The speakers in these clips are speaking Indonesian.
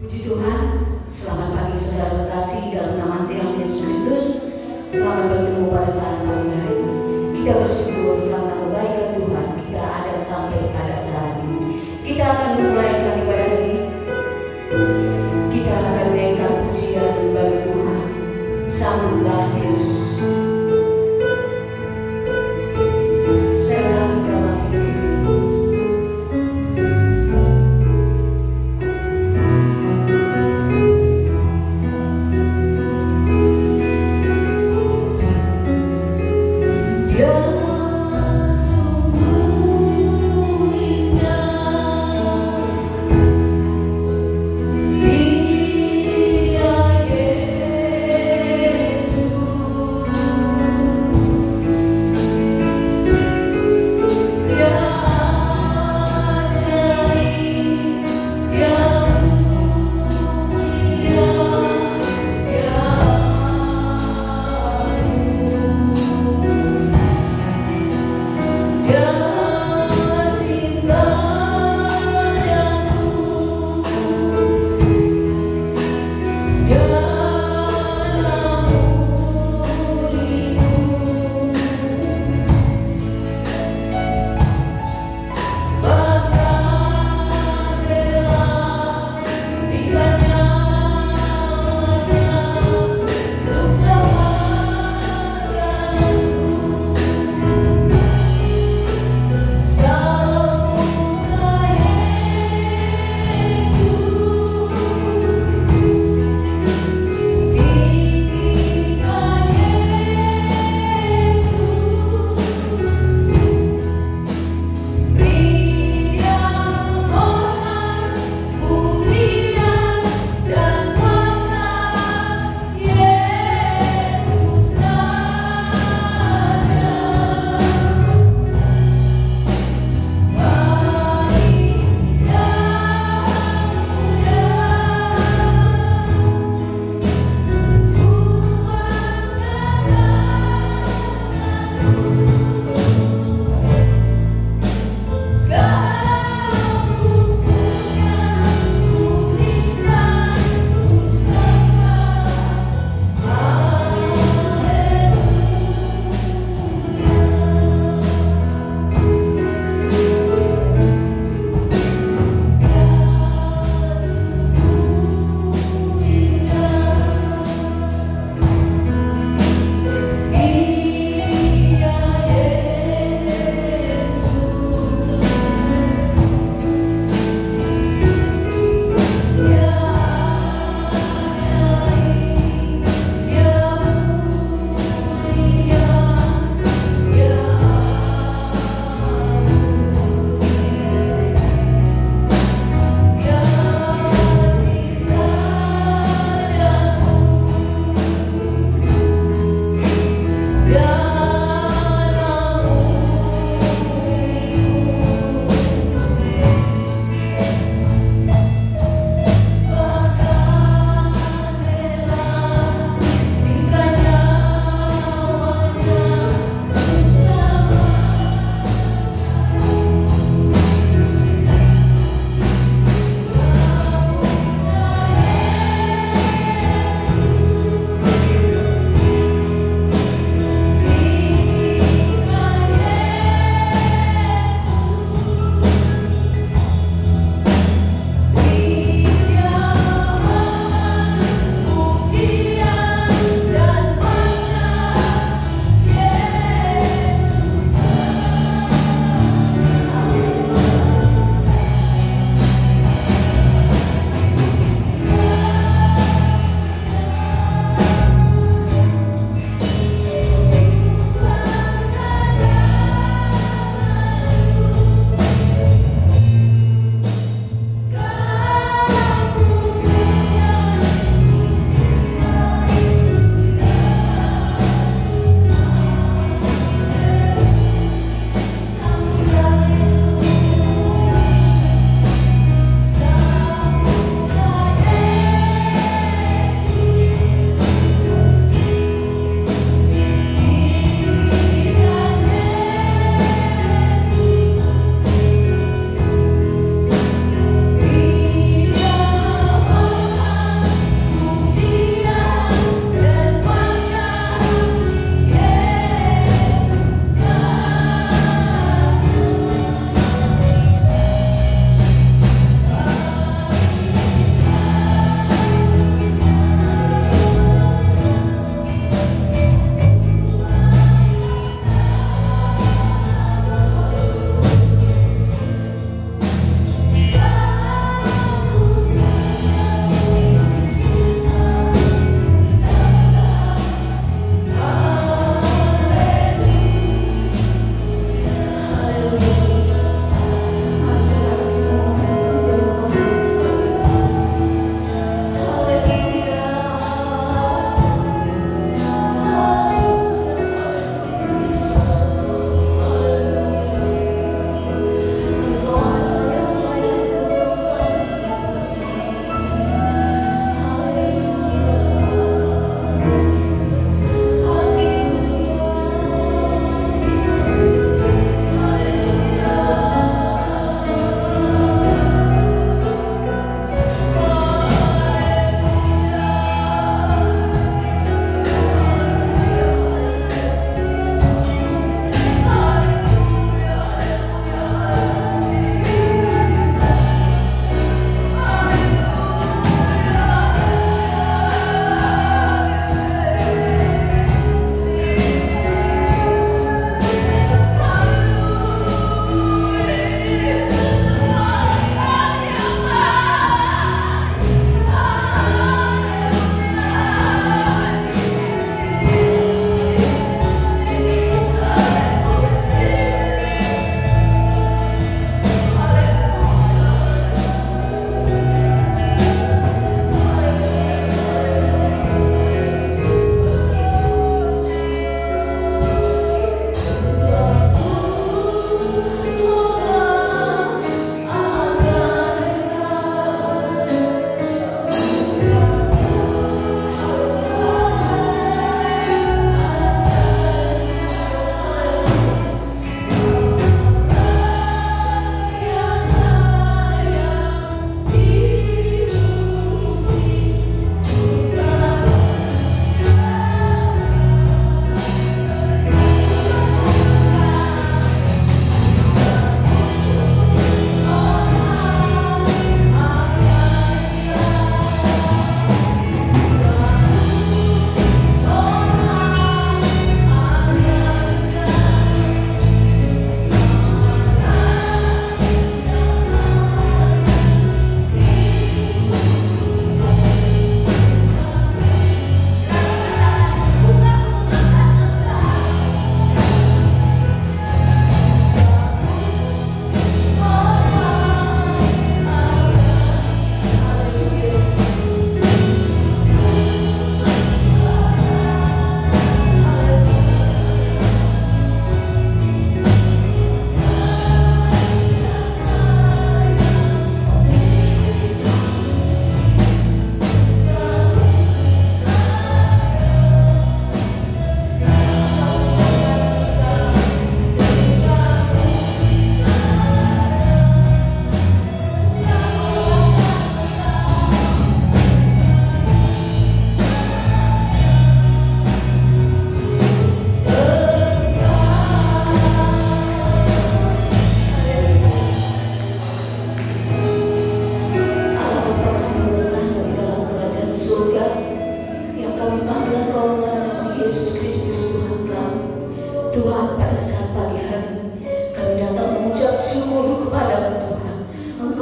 Puji Tuhan, selamat pagi saudara kasih dalam nama Tuhan Yesus Kristus. Selamat bertemu pada saat pagi hari ini. Kita bersyukur karena kebaikan Tuhan kita ada sampai pada saat ini. Kita akan memulaikan ibadah ini. Kita akan menaikkan pujian bagi Tuhan. Sambutlah Yesus.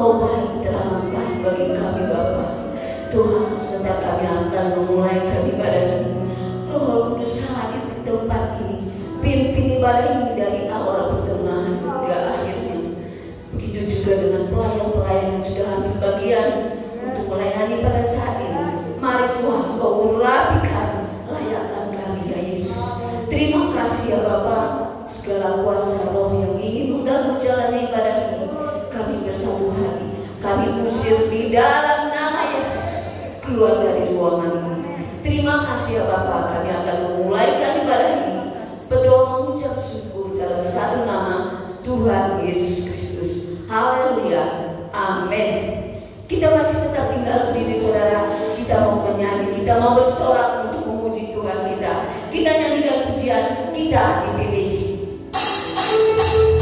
Engkau baik, teramat baik bagi kami Bapa. Tuhan, sebentar kami akan memulaikan ibadah ini. Roh Kudus hadir di tempat ini, pimpin ibadah ini dari awal pertengahan hingga akhirnya. Begitu juga dengan pelayan-pelayan yang sudah ambil bagian untuk melayani pada saat ini. Mari Tuhan, Kau urapi kami, layakkan kami ya Yesus. Terima kasih ya Bapa, segala kuasa roh yang ingin mengganggu jalannya ibadah ini, kami bersatu hati, kami usir di dalam nama Yesus, keluar dari ruangan ini. Terima kasih ya Bapa, kami akan memulaikan ibadah ini, berdoa mengucap syukur dalam satu nama, Tuhan Yesus Kristus. Haleluya, amin. Kita masih tetap tinggal berdiri saudara. Kita mau menyanyi, kita mau bersorak untuk memuji Tuhan kita. Kita nyanyikan pujian, kita dipilih. Hallelujah.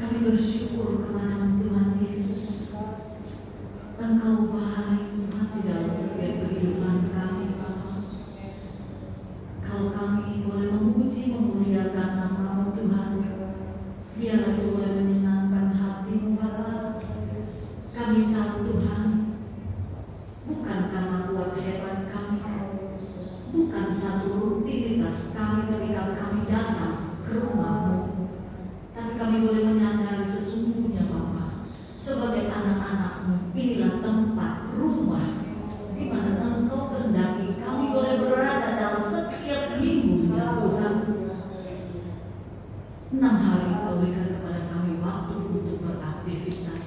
Kami bersyukur kepada Tuhan Yesus. Engkau baik Tuhan di dalam setiap kehidupan kami, Bapa. Kalau kami boleh memuji memuliakan nama-Mu Tuhan, biarlah itu boleh menyenangkan hati-Mu Bapa. Kami tahu Tuhan, bukan karena kuat hebat kami, bukan satu rutinitas kami ketika kami datang ke rumah-Mu, tapi kami boleh menyadari sesungguhnya Bapa, sebagai anak-anak-Mu, inilah tempat rumah di mana Engkau kehendaki kami boleh berada dalam setiap minggunya Tuhan. 6 hari Engkau berikan kepada kami waktu untuk beraktivitas.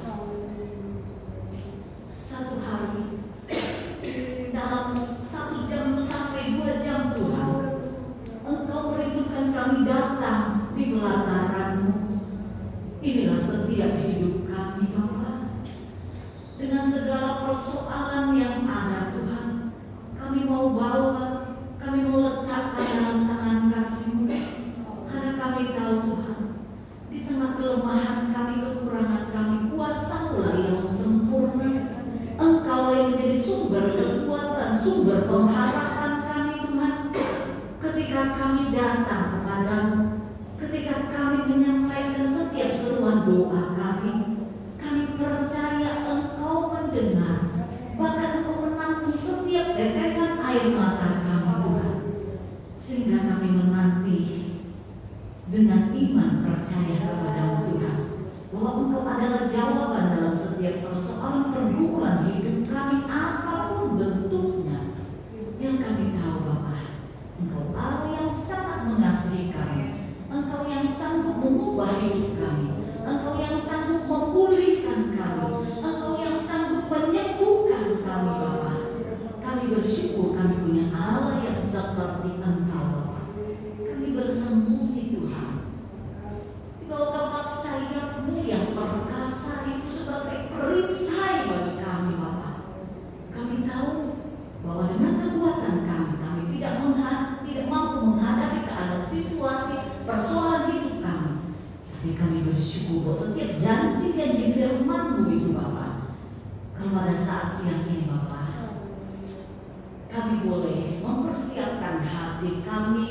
1 hari dalam 1 jam sampai 2 jam Tuhan, Engkau merindukan kami datang di pelataran-Mu. Inilah setiap hidup kami Bapa. Dengan segala persoalan yang ada Tuhan, kami mau bawa, kami mau letakkan dalam tangan kasih-Mu. Karena kami tahu Tuhan, di tengah kelemahan kami, kekurangan kami, kuasa-Mu yang sempurna. Engkau yang menjadi sumber kekuatan, sumber pengharapan kami Tuhan. Ketika kami datang kepadamu, ketika kami menyampaikan setiap seruan doa kami percaya Engkau mendengar, bahkan Engkau menampung setiap tetesan air mata kami Tuhan, sehingga kami menanti dengan iman percaya kepada-Mu Tuhan, bahwa Engkau adalah jawaban dalam setiap persoalan pergumulan hidup kami apapun bentuknya. Yang kami tahu Bapa, Engkau Allah yang sangat mengasihi kami, Engkau yang sanggup mengubah hidup kami, Engkau yang sanggup memulihkan kami, Engkau yang sanggup menyembuhkan kami Bapa. Kami bersyukur kami punya Allah yang seperti Engkau Bapa. Kami bersembunyi Tuhan di bawah tempat sayap-Mu yang perkasa itu sebagai perisai bagi kami Bapa. Kami tahu bahwa dengan kekuatan kami tidak mampu menghadapi keadaan situasi persoalan hidup kami. Tapi kami bersyukur bahwa setiap janji-janji firman-Mu itu Bapa, kalau pada saat siang ini Bapa, kami boleh mempersiapkan hati kami,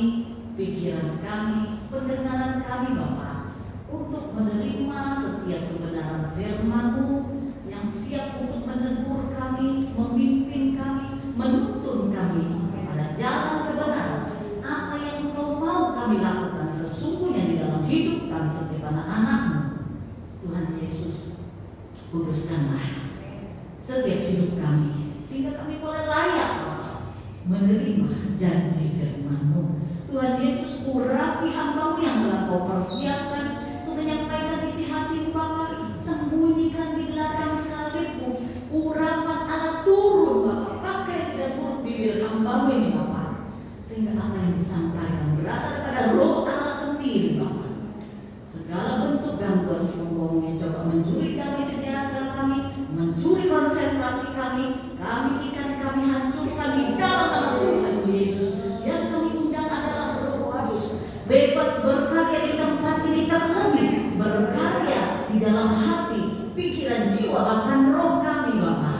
pikiran kami, pendengaran kami Bapa, untuk menerima setiap kebenaran firman-Mu yang siap untuk menegur kami, memimpin kami, menuntun kami pada jalan kebenaran. Apa yang Engkau mau kami lakukan sesungguhnya di dalam hidup kami setiap anak-anak-Mu. Tuhan Yesus, kuduskanlah setiap hidup kami, sehingga kami boleh layak menerima janji firman-Mu. Tuhan Yesus, urapi hamba-Mu yang telah Kau persiapkan untuk menyampaikan isi hati-Mu Bapa. Sembunyikan di belakang salib-Mu urapan Allah turun Bapa, pakai lidah mulut bibir hamba-Mu ini Bapa, sehingga apa yang disampaikan berasal daripada Roh Allah sendiri Bapa. Segala bentuk gangguan sombong yang coba mencuri kami sejahtera kami, mencuri konsentrasi kami ikan kami hancurkan di dalam nama Tuhan Yesus. Yang kami undang adalah Roh Kudus, bebas berkarya di tempat ini, terlebih berkarya di dalam hati, pikiran, jiwa, bahkan roh kami Bapa.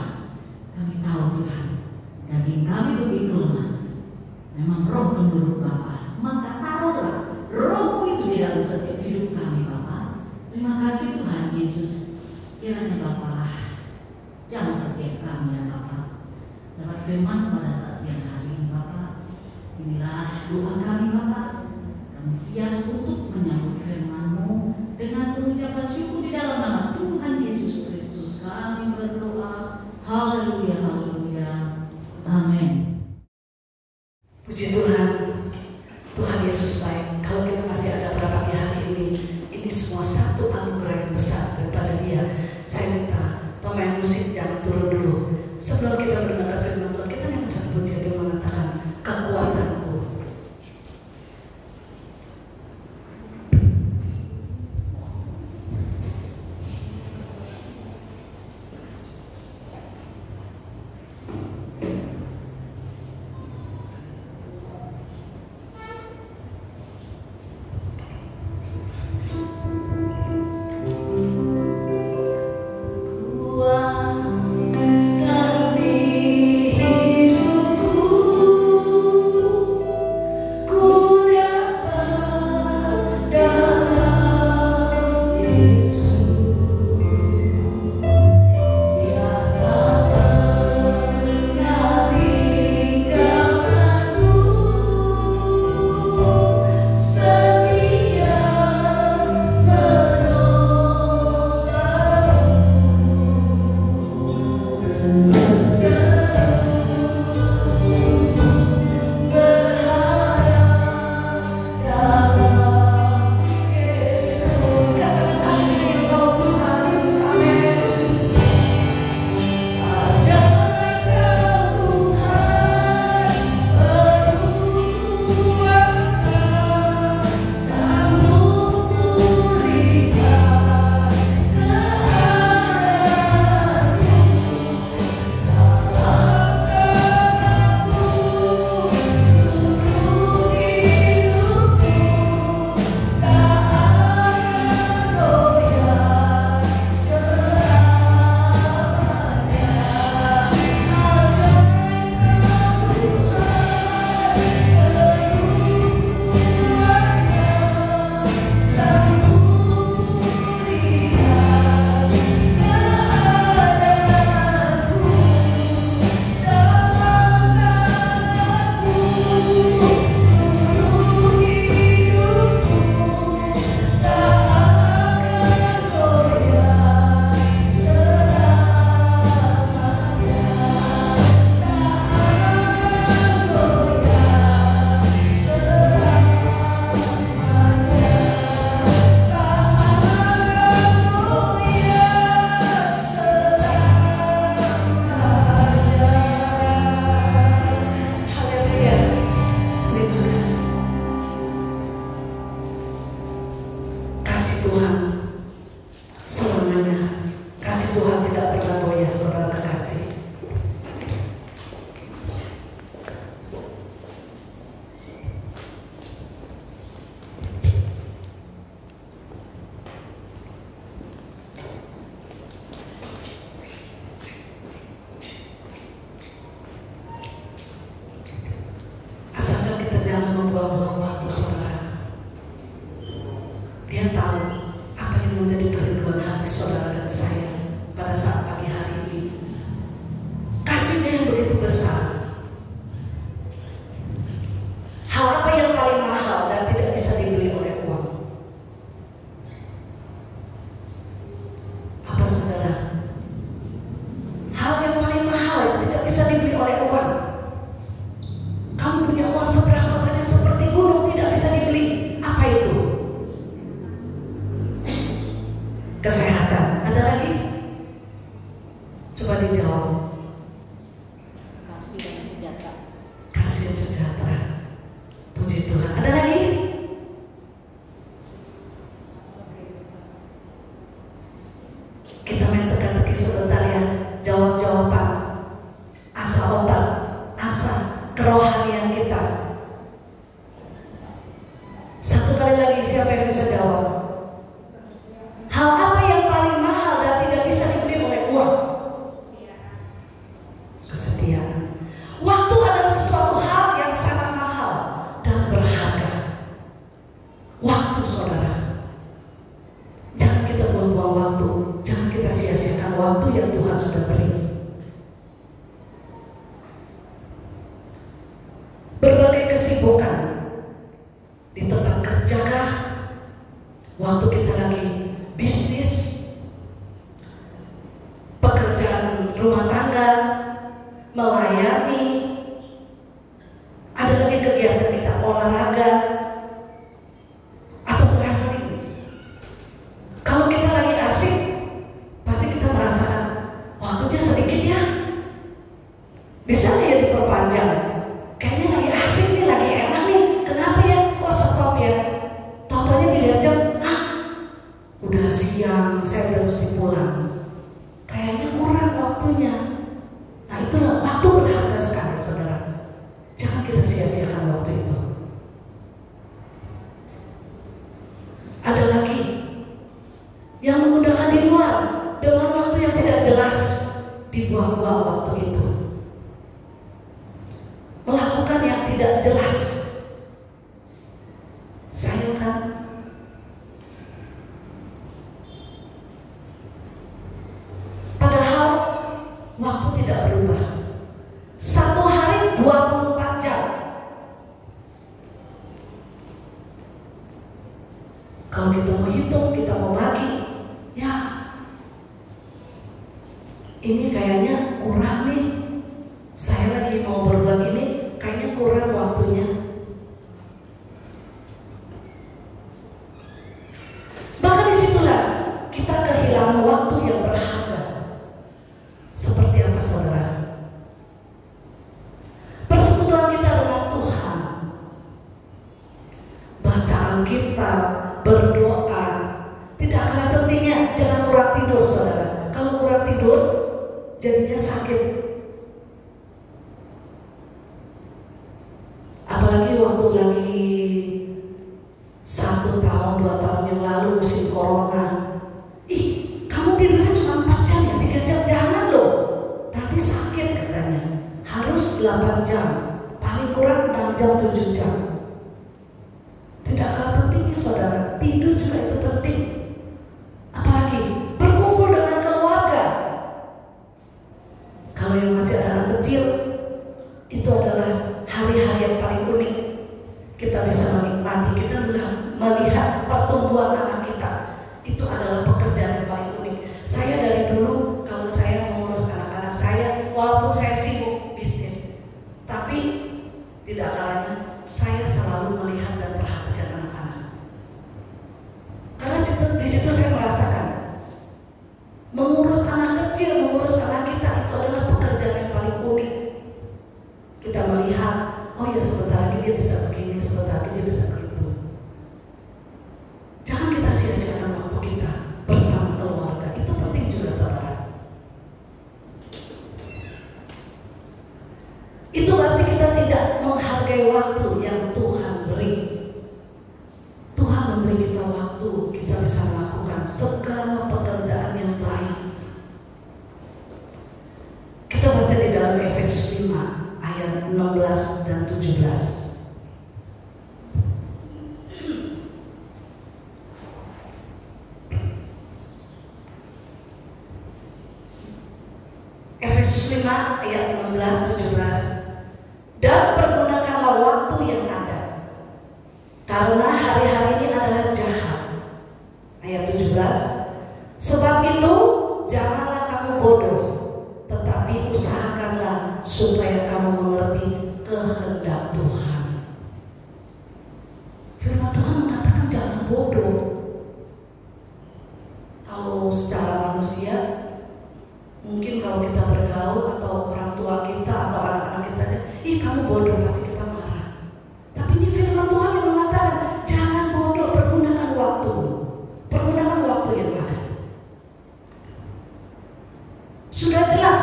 Kami tahu Tuhan, daging kami begitu lemah, memang roh menurut Bapa. Maka taruhlah Roh-Mu itu di dalam setiap hidup kami Bapa. Terima kasih Tuhan Yesus. Kiranya Bapa, jangan setiap kami ya Bapa dapat firman pada saat siang hari ini Bapa. Inilah doa kami Bapa. Kami siap untuk menyambut firman-Mu dengan pengucapan syukur di dalam nama Tuhan Yesus Kristus. Kami berdoa. Haleluya, haleluya. Amin. Puji Tuhan, Tuhan Yesus baik. Kalau kita masih ada pada pagi hari ini semua satu anugerah yang besar daripada Dia. Saya minta pemain musik jangan turun dulu. Sebelum kita mendengarkan firman Tuhan, kita yang satu puji dia mengatakan kekuatanku. tidak berubah. Satu hari 24 jam. Kalau kita mau hitung, kita mau bagi, ya ini kayaknya kurang nih. Saya lagi mau berbuat ini, kayaknya kurang waktunya. Bahkan disitulah kita kehilangan waktu yang berharga. Seperti apa saudara? Persekutuan kita dengan Tuhan, bacaan kita, berdoa, tidak kalah pentingnya. Jangan kurang tidur saudara. Kalau kurang tidur, jadinya sakit. Apalagi waktu lagi 1 tahun, 2 tahun yang lalu musim corona. Ih, kamu tidurnya cuma 4 jam ya, 3 jam, jangan loh. Nanti sakit katanya. Harus 8 jam, paling kurang 6 jam, 7 jam. Tidak kalah pentingnya saudara, tidur juga itu penting. Apalagi berkumpul dengan keluarga. Kalau yang masih ada anak kecil, itu adalah hari-hari yang paling unik. Kita bisa menikmati, kita melihat pertumbuhan anak kita. Itu adalah pekerjaan yang paling unik. Saya dari dulu, kalau saya mengurus anak-anak saya, walaupun saya sibuk bisnis, tapi tidak kalahnya saya selalu melihat dan perhatikan anak-anak. Karena di situ saya merasakan mengurus anak kecil, mengurus anak kita itu adalah pekerjaan yang paling unik. Kita melihat, oh ya sebentar lagi dia bisa begini, sebentar lagi dia bisa begitu. Jangan kita sia-siakan waktu kita bersama keluarga. Itu penting juga saudara. Itu berarti kita tidak menghargai waktu yang Tuhan beri. Tuhan memberi kita waktu, kita bisa melakukan segala pekerjaan yang baik. Kita baca di dalam Efesus 5 ayat 16 dan 17. Efesus 5 ayat 16-17. Dan pergunakanlah waktu yang ada, karena hari-hari ini adalah jahat. Ayat 17. Sebab itu janganlah kamu bodoh, tetapi usahakanlah supaya kamu mengerti kehendak Tuhan. Firman Tuhan mengatakan jangan bodoh. Kalau secara manusia, mungkin kalau kita bergaul atau orang tua kita atau anak-anak kita aja, ih kamu bodoh, pasti kita marah. Tapi ini firman Tuhan yang mengatakan jangan bodoh, pergunakan waktu. Pergunakan waktu yang ada. Sudah jelas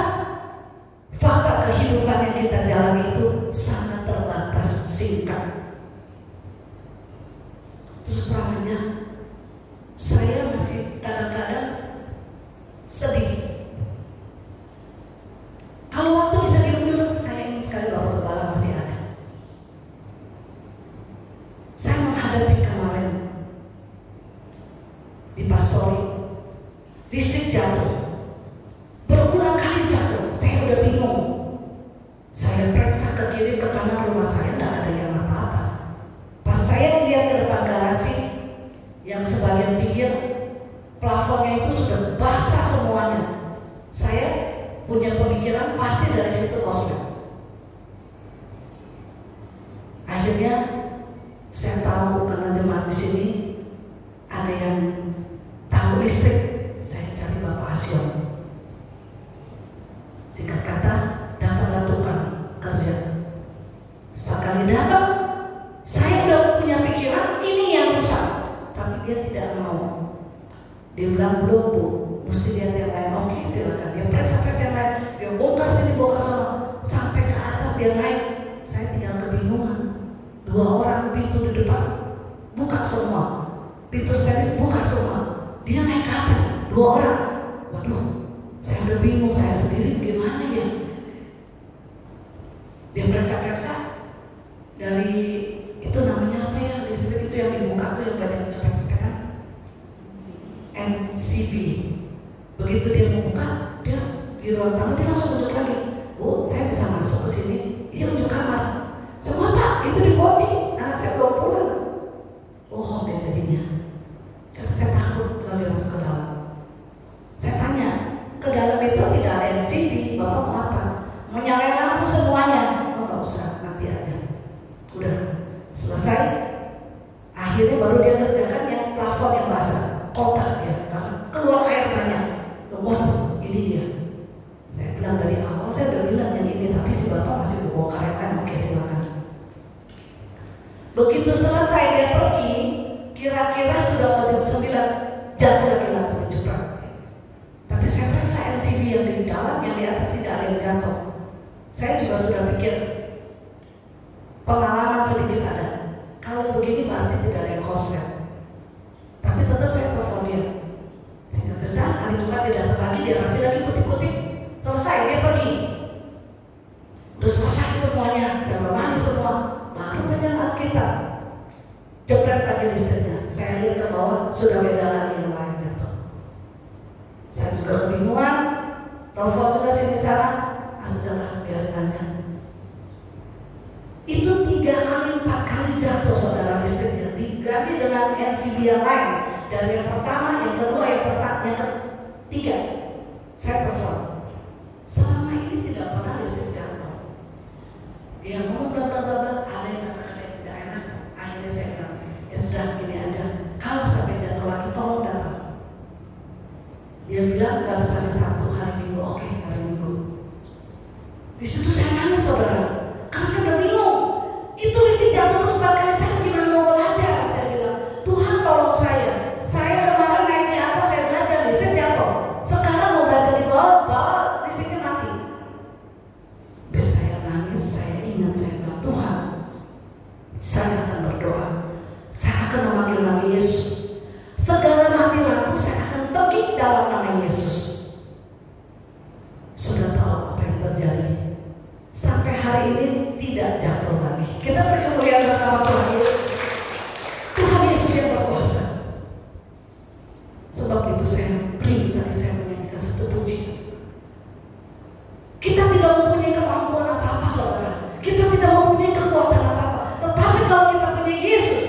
fakta kehidupan yang kita jalani itu sangat terbatas, singkat. Terus terang aja, saya masih kadang-kadang sedih. Kalau waktu bisa diundur, saya ingin sekali Bapak Kepala masih ada. Saya menghadapi kemarin di Pastori, listrik jatuh, berulang kali jatuh. Saya udah bingung. Saya periksa ke kiri ke kanan rumah saya, tidak ada yang apa-apa. Pas saya lihat ke depan garasi, yang sebagian pinggir plafonnya itu sudah basah semuanya. Saya punya pemikiran pasti dari situ korslet. Akhirnya saya tahu karena jemaat di sini ada yang tahu listrik. Saya cari Bapak Asion. Singkat kata, datanglah tukang kerja. Sekali datang, saya udah punya pikiran ini yang rusak, tapi dia tidak mau. Dia bilang belum Bu, mesti lihat yang lain. Oke silakan. Dia periksa yang lain, dia bongkar sini bongkar sana, sampai ke atas dia naik. Saya tinggal kebingungan. 2 orang pintu di depan buka semua, pintu stainless buka semua. Dia naik ke atas 2 orang. Waduh, saya udah bingung, saya sendiri gimana ya. Dia periksa dari itu namanya apa ya, listrik itu yang dibuka tuh yang banyak cepet-cepetan, NCB. Begitu dia membuka, dia di ruang tamu, dia langsung unjuk lagi, Bu, saya bisa masuk ke sini? Dia unjuk kamar. Semua Pak, itu dikunci, anak saya belum pulang. Bohong dia jadinya, karena saya takut kalau dia masuk ke dalam. Saya tanya, ke dalam itu tidak ada LCD, Bapak mau apa? Mau nyalain lampu semuanya? Oh nggak usah, nanti aja. Udah selesai. Akhirnya baru dia kerjakan yang plafon yang basah, kotak ya, karena keluar air banyak. Waduh, ini dia. Saya bilang dari awal, saya udah bilang yang ini, tapi si Bapak masih bawa karetan. Oke, silakan. Begitu selesai dia pergi, kira-kira sudah mau jam 9, jatuh lagi lampu kejeprak. Tapi saya periksa LCD yang di dalam, yang di atas tidak ada yang jatuh. Saya juga sudah pikir, pengalaman sedikit ada. Kalau begini berarti tidak ada yang koslet. Tapi tetap saya telepon dia. Sehingga cerita hari Jumat tidak datang lagi, dia rapi lagi kutip-kutip. Selesai, dia pergi. Udah selesai semuanya, saya mandi semua. Baru penyalahan kita. Jepret lagi listriknya. Saya lihat ke bawah, sudah beda lagi yang lain jatuh. Saya juga kebingungan. Telepon juga sini sana. Sudahlah, biarin aja. Itu 3 kali 4 kali jatuh saudara listriknya, diganti dengan LCD yang lain. Dan yang pertama, yang kedua, yang ketiga, saya telepon. Selama ini tidak pernah listrik jatuh. Dia ngomong bla bla bla bla, ada yang kata-kata yang tidak enak. Akhirnya saya bilang, ya sudah gini aja, kalau sampai jatuh lagi tolong datang. Dia bilang nggak bisa hari Sabtu, hari Minggu. Oke, hari Minggu. Di situ saya nangis saudara, karena saya udah bingung. Itu listrik jatuh terus 4 kali, saya gimana mau belajar? Saya bilang, Tuhan tolong saya. Saya kemarin naik di atas, saya belajar listrik jatuh. Sekarang mau belajar di bawah, listriknya mati. Habis saya nangis, saya ingat, saya bilang, Tuhan, saya akan berdoa. Saya akan memanggil nama Yesus. Segala mati lampu saya akan tekik dalam nama Yesus. Sudah tahu apa yang terjadi? Sampai hari ini tidak jatuh lagi. Kita beri kemuliaan bersama Tuhan Yesus. Tuhan Yesus yang berkuasa. Sebab itu saya beri tadi saya menyanyikan satu puji. Kita tidak mempunyai kemampuan apa-apa saudara. Kita tidak mempunyai kekuatan apa-apa. Tetapi kalau kita punya Yesus,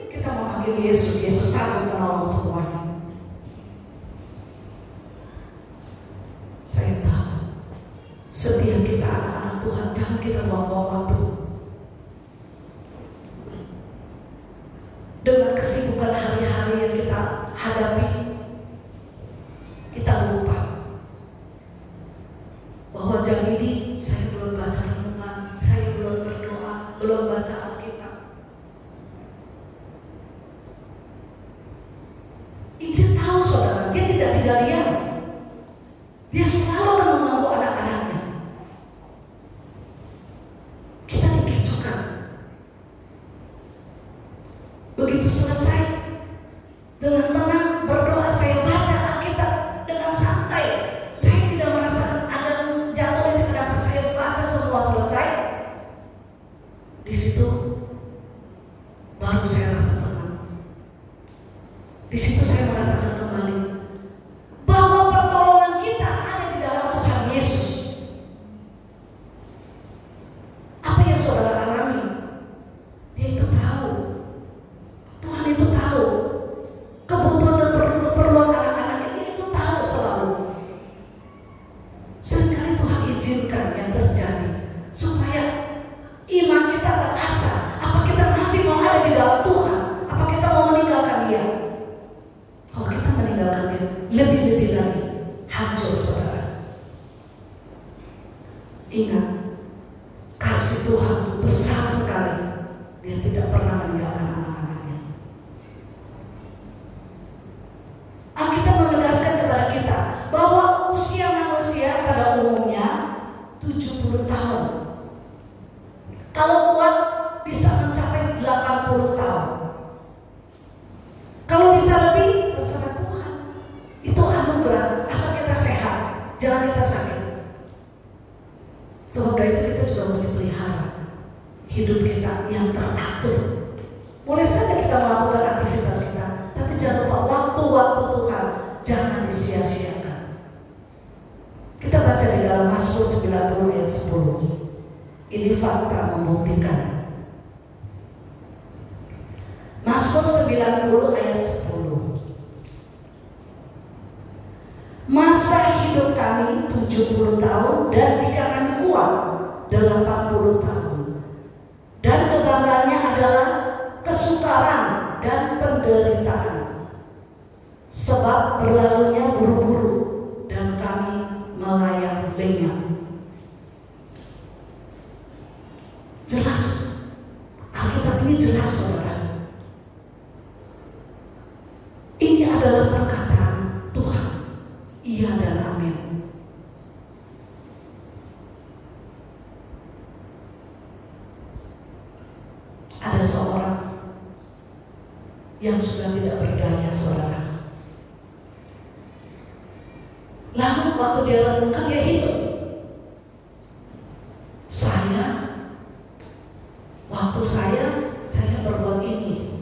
kita memanggil Yesus. Yesus sanggup menolong semuanya. Saya tahu setiap kita anak-anak Tuhan, jangan kita buang-buang waktu dengan kesibukan hari-hari yang kita hadapi. Kita lupa bahwa jam ini saya belum baca renungan, saya belum berdoa, belum baca Alkitab. Iblis tahu saudara, dia tidak tinggal diam. Dia selalu akan mengganggu anak-anaknya. Kita dikecohkan. Begitu selesai, dengan tenang berdoa, saya baca Alkitab dengan santai. Saya tidak merasakan ada jatuh listrik. Kenapa saya baca semua selesai? Di situ baru saya rasa tenang. Di situ saya merasakan kembali bahwa pertolongan kita ada di dalam Tuhan Yesus. Apa yang saudara alami, dia itu tahu. Tuhan itu tahu kebutuhan dan keperluan anak-anak ini, itu tahu selalu. Seringkali Tuhan izinkan yang terjadi supaya iman kita terasah. Apa kita masih mau ada di dalam Tuhan? Apa kita mau meninggalkan Dia? Kalau kita meninggalkan Dia, lebih-lebih lagi hancur saudara. Ingat, kasih Tuhan itu besar sekali. Dia tidak pernah meninggalkan anak-anaknya. Alkitab menegaskan kepada kita bahwa usia manusia pada umumnya 70 tahun. Kalau kuat bisa mencapai 80 tahun. Kalau bisa lebih, terserah Tuhan. Itu anugerah, asal kita sehat, jangan kita sakit. Sebab dari itu kita juga mesti pelihara hidup kita yang teratur. Boleh saja kita melakukan aktivitas kita, tapi jangan lupa waktu-waktu Tuhan jangan disia-siakan. Kita baca 90 ayat 10. Ini fakta membuktikan. Mazmur 90 ayat 10. Masa hidup kami 70 tahun dan jika kami kuat 80 tahun. Dan kebanggaannya adalah kesukaran dan penderitaan. Sebab berlalunya buru-buru dan kami melayang lenyap. Jelas, Alkitab ini jelas saudara. Ini adalah perkataan Tuhan. Iya dan amin. Ada seorang yang sudah tidak berdaya saudara. Lalu waktu dia renungkan dia hidup. Waktu saya berbuat ini.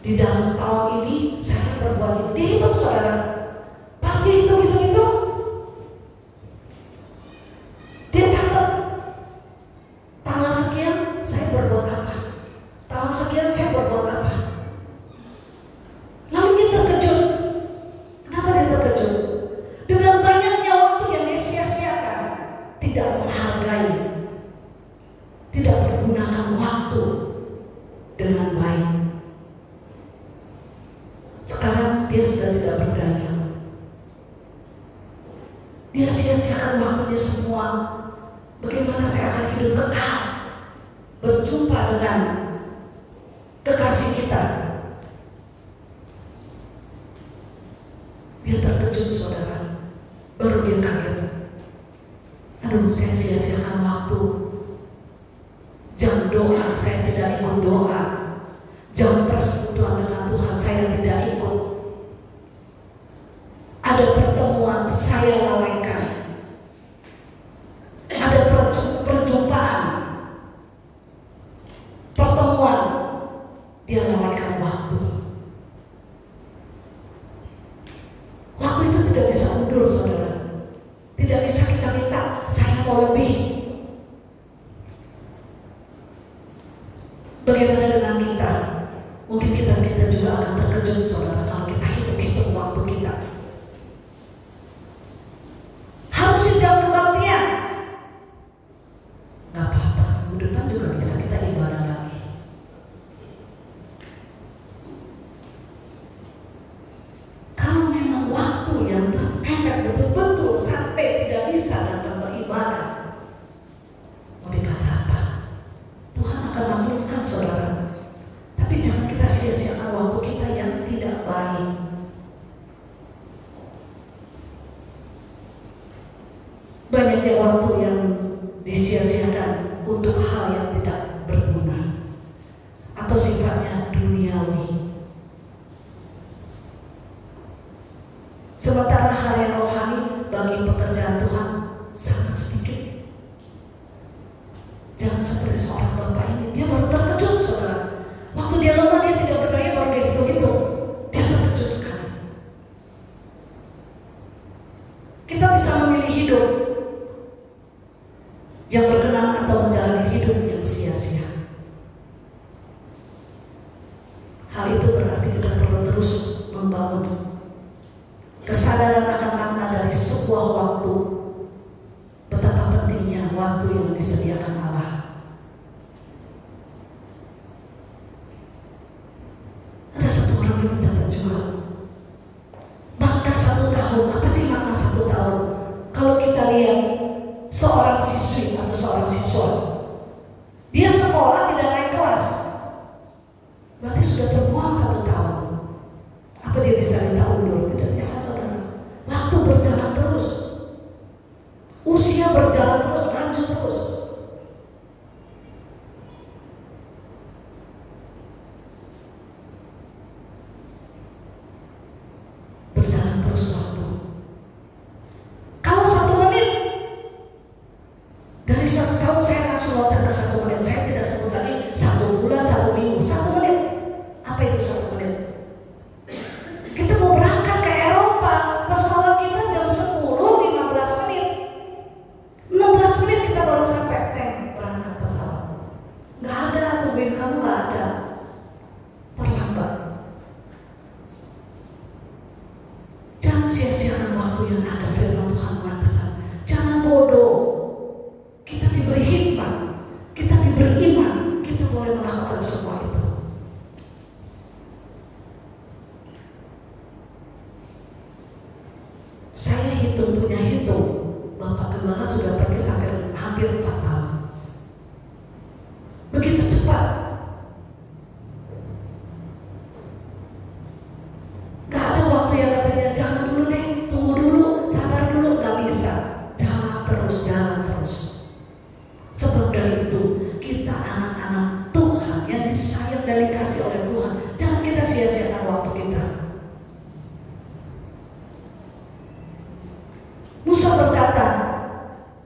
Di dalam tahun ini saya berbuat ini. Dia hitung saudara. Pas dia hitung. Dia catat. Tanggal sekian saya berbuat apa. Tahun sekian saya berbuat apa. Lalu dia terkejut. Kenapa dia terkejut? Dengan banyaknya waktu yang dia sia-siakan. Tidak menghargai. Tidak menggunakan waktu dengan baik. Sekarang dia sudah tidak berdaya. Dia sia-siakan waktunya semua. Bagaimana saya akan hidup kekal, berjumpa dengan kekasih kita. Dia terkejut saudara. Baru dia kaget. Aduh, saya sia-siakan waktu. Jam doa saya tidak ikut doa. Jam persekutuan dengan Tuhan saya tidak ikut. Ada pertemuan saya lalaikan. Ada perjumpaan, pertemuan, dia lalaikan waktu. Waktu itu tidak bisa mundur saudara. Tidak bisa kita minta saya mau lebih. Bagaimana dengan kita? Mungkin kita juga akan terkejut saudara kalau kita hitung waktu kita. Harusnya jam kebaktian. Gak apa-apa, minggu depan juga bisa kita ibadah lagi. Kalau memang waktu yang terpendek betul-betul sampai tidak bisa datang beribadah, mau dikata apa? Tuhan akan maklumkan saudara. Tapi jangan kita sia-siakan waktu kita yang tidak baik. Banyaknya waktu yang disia-siakan untuk hal yang tidak berguna atau sifatnya duniawi. Sementara hal yang rohani bagi pekerjaan Tuhan sangat sedikit. Jangan seperti seorang bapak ini, dia baru terkejut saudara. Waktu dia lemah, dia tidak berdaya, baru dia hitung-hitung. Dia terkejut sekali. Kita bisa memilih hidup yang berkenan atau menjalani hidup yang sia-sia. Hal itu berarti kita perlu terus membangun kesadaran akan makna dari sebuah waktu. Betapa pentingnya waktu yang disediakan Allah. Ada satu orang yang mencatat juga makna 1 tahun. Apa sih makna 1 tahun? Kalau kita lihat seorang siswi atau seorang siswa, dia sekolah tidak naik kelas, berarti sudah terbuang 1 tahun. Apa dia bisa minta undur? Tidak bisa saudara. Waktu berjalan terus, usia berjalan terus, lanjut terus. Berjalan terus waktu. Kalau 1 menit, dari 1 tahun saya langsung loncat ke 1 menit. Saya tidak sebut lagi sia-siakan waktu yang ada. Firman Tuhan mengatakan, jangan bodoh. Kita diberi hikmat, kita diberi iman, kita boleh melakukan semua itu. Saya punya hitung, Bapak Gembala sudah pergi sampai hampir 4 tahun. Begitu cepat. Gak ada waktu yang katanya jangan dulu deh, tunggu dulu, sabar dulu. Gak bisa. Jalan terus. Sebab dari itu kita anak-anak Tuhan yang disayang dan dikasih oleh Tuhan. Jangan kita sia-siakan waktu kita. Musa berkata,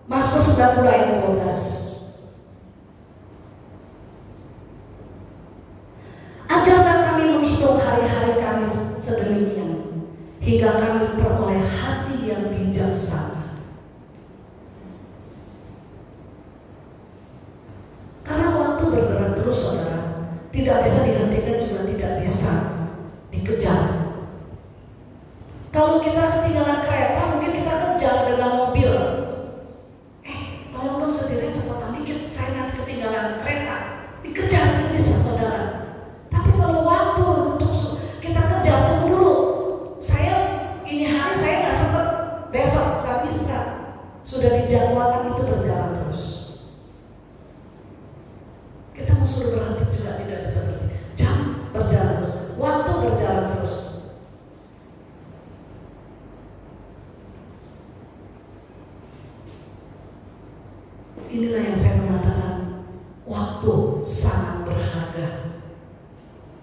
Mazmur 90 ayat 12, ajarlah kami menghitung hari-hari kami sedemikian, hingga kami peroleh hati yang bijaksana. Karena waktu bergerak terus, saudara, tidak bisa dihentikan juga tidak bisa dikejar. Kalau kita ketinggalan kereta, mungkin kita kejar dengan mobil. Tolong dong setirnya cepetan dikit, saya nanti ketinggalan kereta. Dikejar itu bisa, saudara. Tapi kalau waktu untuk kita kejar, tunggu dulu. Ini hari saya nggak sempat, besok nggak bisa. Sudah dijadwalkan, itu berjalan terus. Kita mau suruh berhenti juga tidak bisa berhenti. Jam berjalan terus, waktu berjalan terus. Inilah yang saya mengatakan, waktu sangat berharga.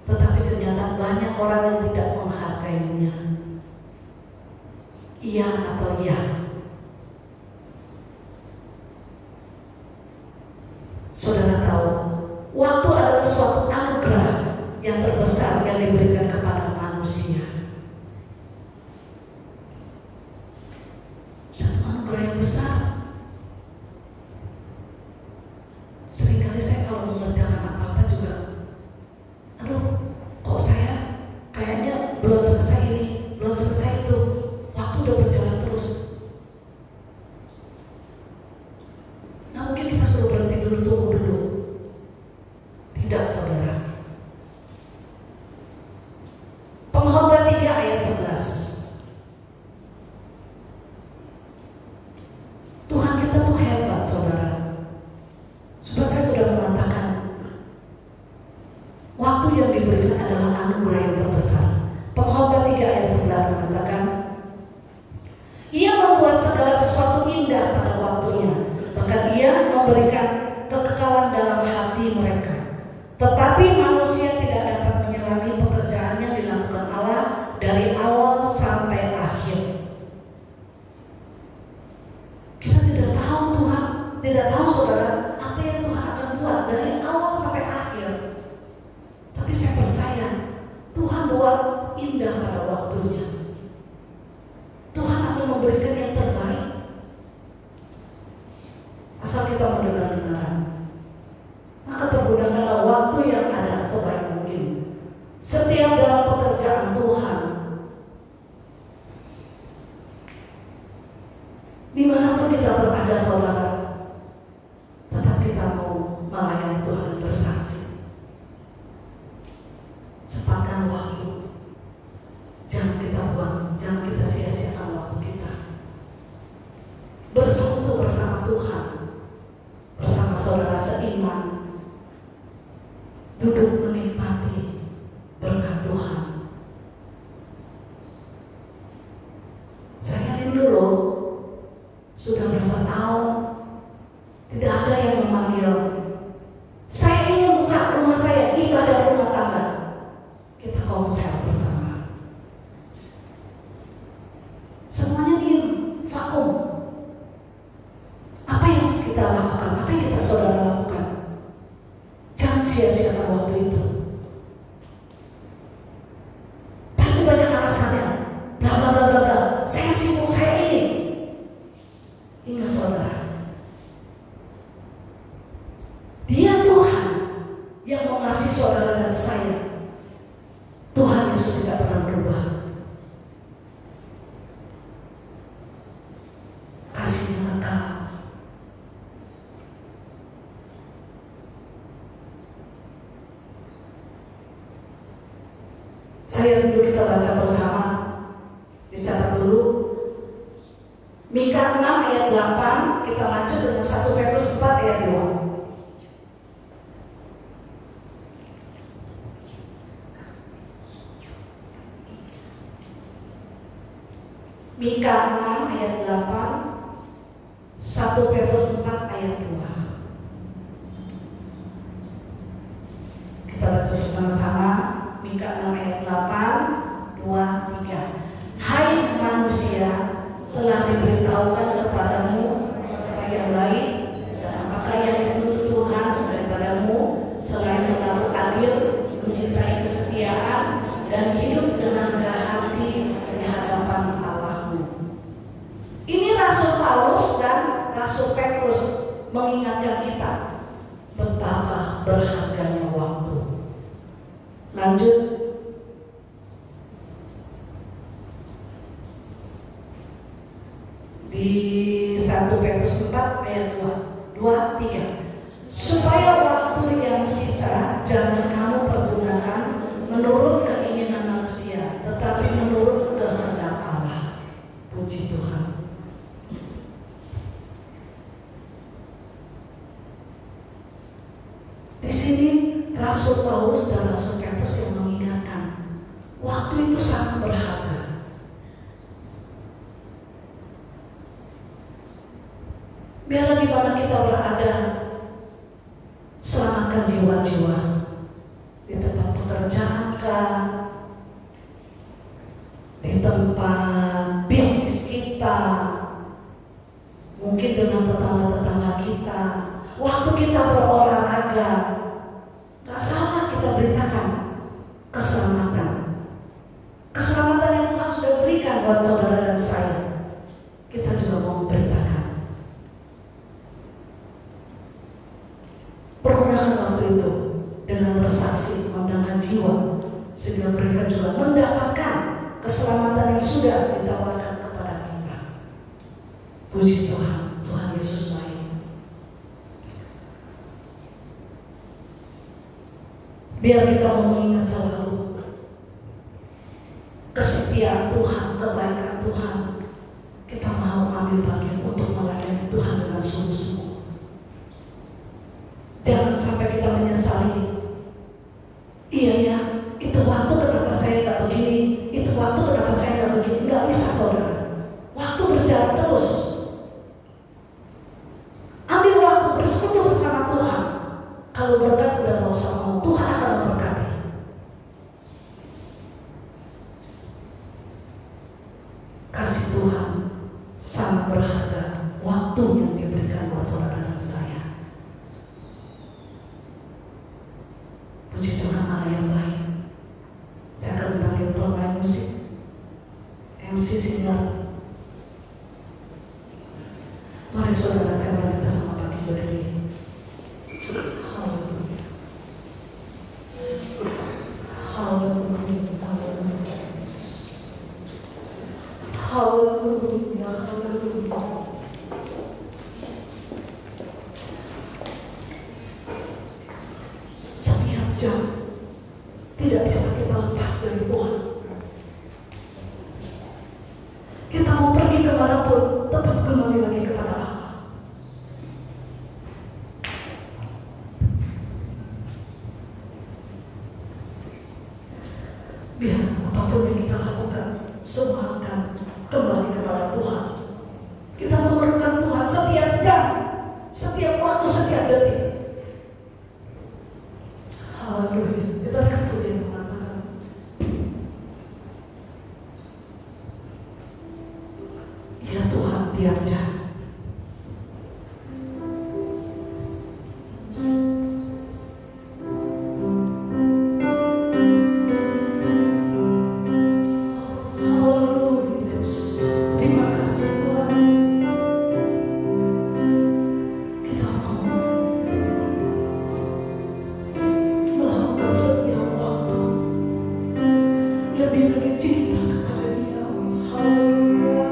Tetapi kenyataan banyak orang yang tidak menghargainya. Iya atau iya? Saudara tahu, waktu adalah suatu anugerah yang terbesar yang diberikan kepada manusia. Satu anugerah yang besar. Seringkali saya kalau mengerjakan apa-apa juga, kok saya kayaknya belum selesai ini, belum selesai itu. Waktu udah berjalan terus. Nah, mungkin kita suruh berhenti dulu, tunggu dulu. Tidak, saudara. Pengkhotbah 3 ayat 11. Tuhan kita tuh hebat, saudara. Sebab saya sudah mengatakan, waktu yang diberikan adalah anugerah yang terbesar. Pengkhotbah 3 ayat 11 mengatakan, Ia membuat segala sesuatu indah pada waktunya, bahkan Ia memberikan kekekalan dalam hati mereka. Tetapi manusia tidak dapat menyelami pekerjaan yang dilakukan Allah dari awal sampai akhir. Kita tidak tahu Tuhan, tidak tahu saudara, apa yang Tuhan akan buat dari awal sampai akhir. Tapi saya percaya Tuhan buat indah pada waktunya. Tuhan akan memberikan yang terbaik. Asal kita mendengar-dengar. Maka pergunakanlah waktu yang ada sebaik mungkin. Setiap dalam pekerjaan Tuhan, dimanapun kita berada, saudara, tetap kita mau melayani Tuhan dan bersaksi. Sempatkan waktu. Jangan kita buang, jangan kita sia-siakan waktu kita. Bersekutu bersama Tuhan, bersama saudara seiman, duduk menikmati berkat Tuhan. Saya rindu loh, sudah berapa tahun tidak ada yang memanggil, saya ingin buka rumah saya, ibadah rumah tangga. Kita konsel bersama. Semuanya diem, vakum. Apa yang kita lakukan? Apa yang kita saudara lakukan? Jangan sia-siakan waktu itu. Pasti banyak alasannya. Bla bla bla bla bla. Saya sibuk, saya ini. Ingat saudara, Saya rindu kita baca bersama. Dicatat dulu. Mika 6 ayat 8, kita lanjut dengan 1 Petrus 4 ayat 2. Mika 6 ayat 8, 1 Petrus 4 ayat 2. Kita baca bersama-sama. Mika 6 ayat 8, 2, 3. Hai manusia, telah diberitahukan kepadamu apa yang baik dan apakah yang dituntut Tuhan daripadamu selain berlaku adil, mencintai kesetiaan, dan hidup dengan rendah hati di hadapan Allahmu. Ini Rasul Paulus dan Rasul Petrus mengingatkan kita betapa berharganya waktu. Lanjut. Di 1 Petrus 4 ayat 2, 3. Supaya waktu yang sisa jangan kamu pergunakan menurut keinginan manusia, tetapi menurut kehendak Allah. Puji Tuhan. Di sini Rasul Paulus dan Rasul Petrus yang mengingatkan waktu itu sangat berharga. Biarlah di mana kita berada, selamatkan jiwa-jiwa di tempat pekerjaan kah, di tempat bisnis kita, mungkin dengan tetangga-tetangga kita. Waktu kita berolahraga, gak salah kita beritakan keselamatan. Keselamatan yang Tuhan sudah berikan buat saudara dan saya, kita juga mau memberitakan. Pergunakan waktu itu dengan bersaksi, memandangkan jiwa, sehingga mereka juga mendapatkan keselamatan yang sudah ditawarkan kepada kita. Puji Tuhan, Tuhan Yesus baik. Biar kita mengingat selalu kesetiaan Tuhan, kebaikan Tuhan. Kita mau ambil bagian untuk melayani Tuhan dengan sungguh-sungguh. Jangan sampai kita menyesali. Iya ya, itu waktu kenapa saya gak begini, itu waktu kenapa saya gak begini. Gak bisa saudara. Waktu berjalan terus. Ambil waktu bersekutu bersama Tuhan. Kalau berkat udah gak usah mau, Tuhan akan memberkati. Kasih Tuhan sangat berharga. Waktu yang diberikan buat saudara dan saya. Puji Tuhan Allah yang baik. Saya akan memanggil pemain musik MC Sinar. Mari saudara, saya mau kita sama bagi berdiri. Haleluya. Haleluya. Haleluya. Haleluya. Setiap jam tidak bisa kita lepas dari Tuhan. Kita mau pergi kemanapun, tetap kembali lagi kepada Allah. Biar apapun yang kita lakukan, semua akan kembali kepada Tuhan. Kita memerlukan Tuhan setiap jam, setiap waktu, setiap detik. Haleluya. Kita akan puji mengatakan, ya Tuhan tiap jam. Haleluya. Terima kasih Tuhan. Kita mau melakukan setiap waktu lebih lagi cinta kepada Dia. Haleluya.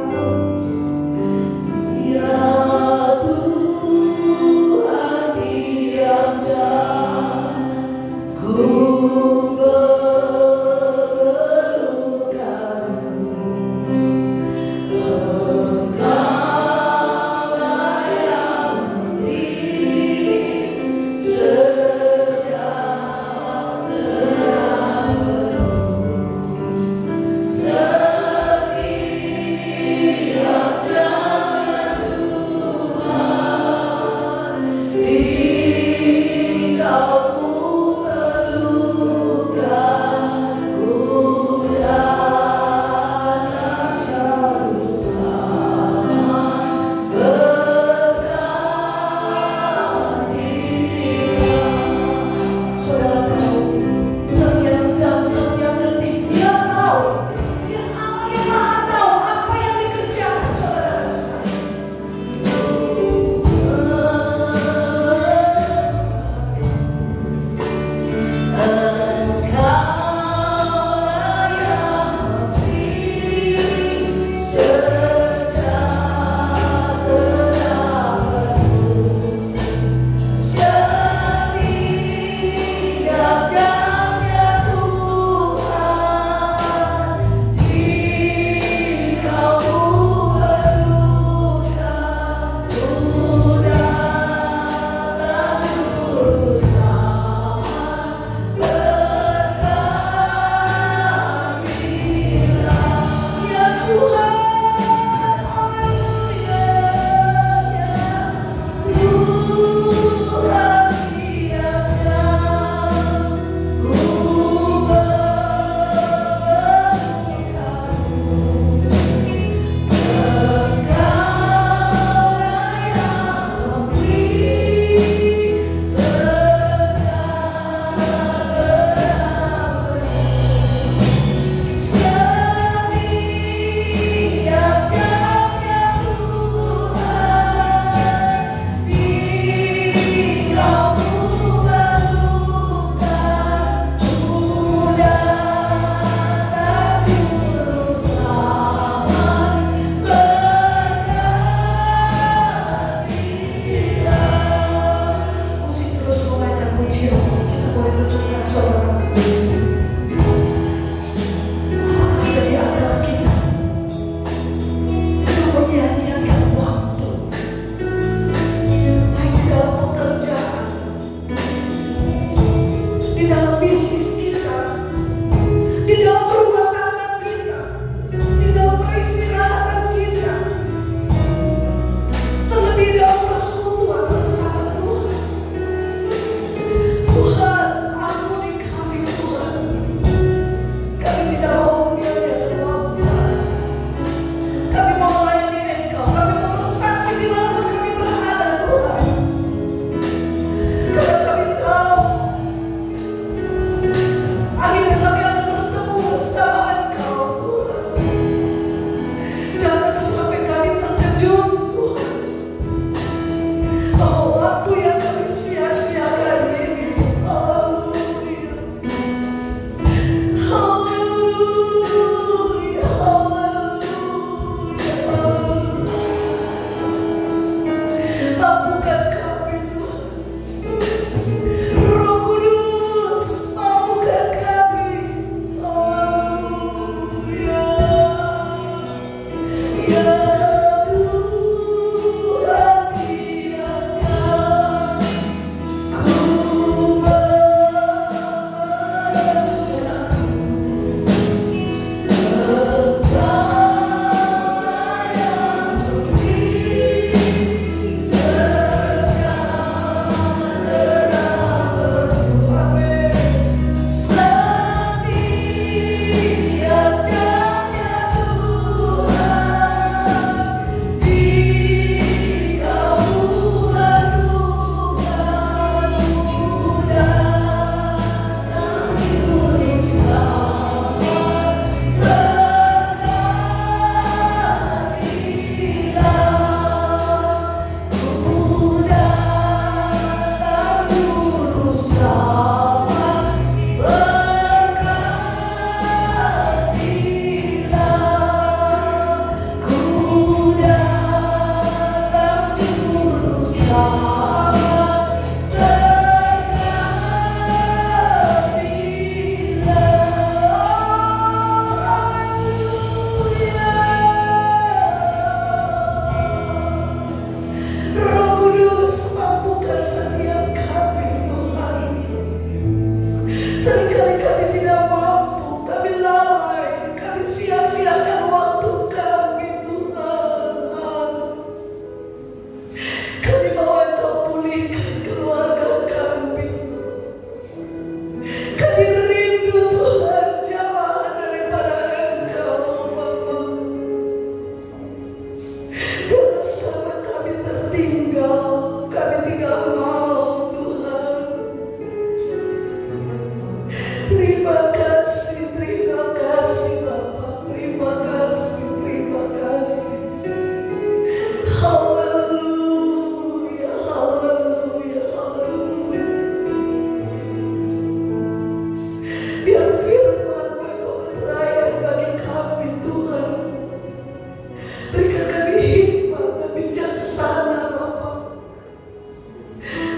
Berikan kami hikmat dan bijaksana Bapa,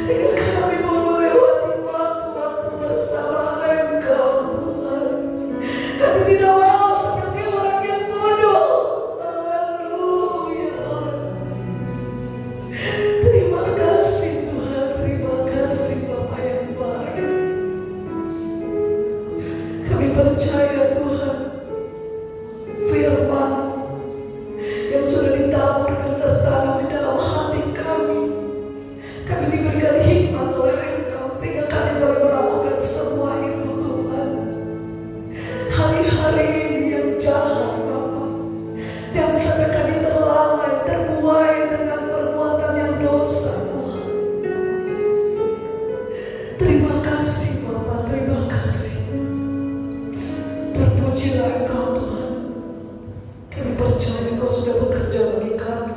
sehingga kami mau melewati waktu-waktu bersama Engkau Tuhan. Kami tidak mau seperti orang yang bodoh. Haleluya. Terima kasih Tuhan, terima kasih Bapa yang baik. Kami percaya Tuhan, firman yang sudah ditabur dan tertanam di dalam hati kami, kami diberikan hikmat oleh Engkau sehingga kami boleh melakukan semua itu Tuhan. Hari-hari ini yang jahat Bapa, jangan sampai kami terlalai, terbuai dengan perbuatan yang dosa Tuhan. Terima kasih Bapa, terima kasih. Terpujilah Engkau Tuhan. Kami percaya Engkau sudah bekerja bagi kami.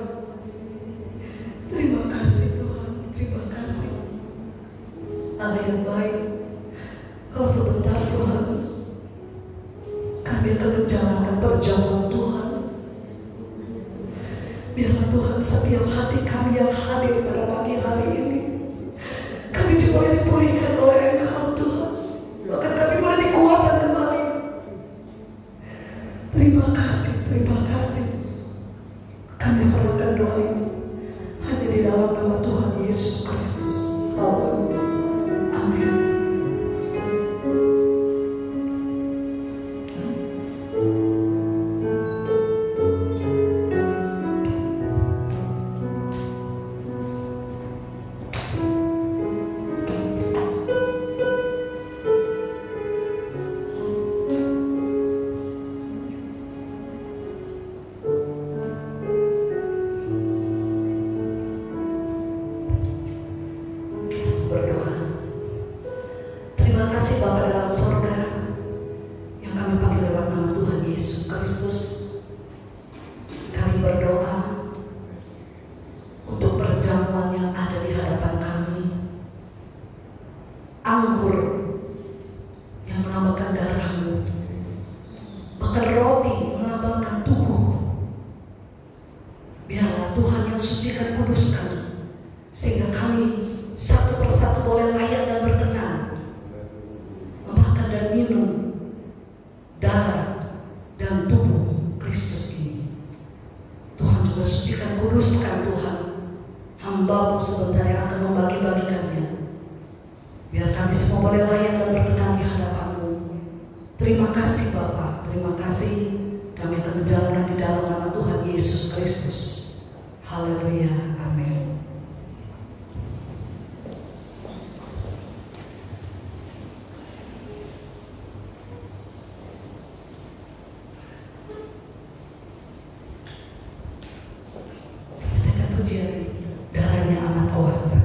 Terima kasih Tuhan, terima kasih. Allah yang baik, Kau sebentar Tuhan, kami akan menjalankan perjalanan Tuhan. Biarlah Tuhan setiap hati kami yang hadir pada pagi hari ini, kami boleh dipulihkan oleh Engkau Tuhan. Bahkan kami boleh dikuatkan kembali. Terima kasih, terima kasih. Kami serahkan doa ini hanya di dalam nama Tuhan Yesus Kristus. Haleluya. Amin. Berdoa. Terima kasih Bapa dalam sorga yang kami panggil lewat nama Tuhan Yesus Kristus. Kami berdoa untuk perjamuan yang ada di hadapan kami, anggur yang melambangkan darah-Mu, bahkan roti melambangkan tubuh. Biarlah Tuhan yang sucikan, kuduskan, sehingga kami satu persatu boleh layak dan berkenan memakan dan minum darah dan tubuh Kristus ini. Tuhan juga sucikan, kuduskan Tuhan hamba-Mu sebentar yang akan membagi-bagikannya. Biar kami semua boleh layak dan berkenan di hadapan-Mu. Terima kasih Bapa, terima kasih. Kami akan menjalankan di dalam nama Tuhan Yesus Kristus. Haleluya, amin. Pujian darahnya amat kuasa.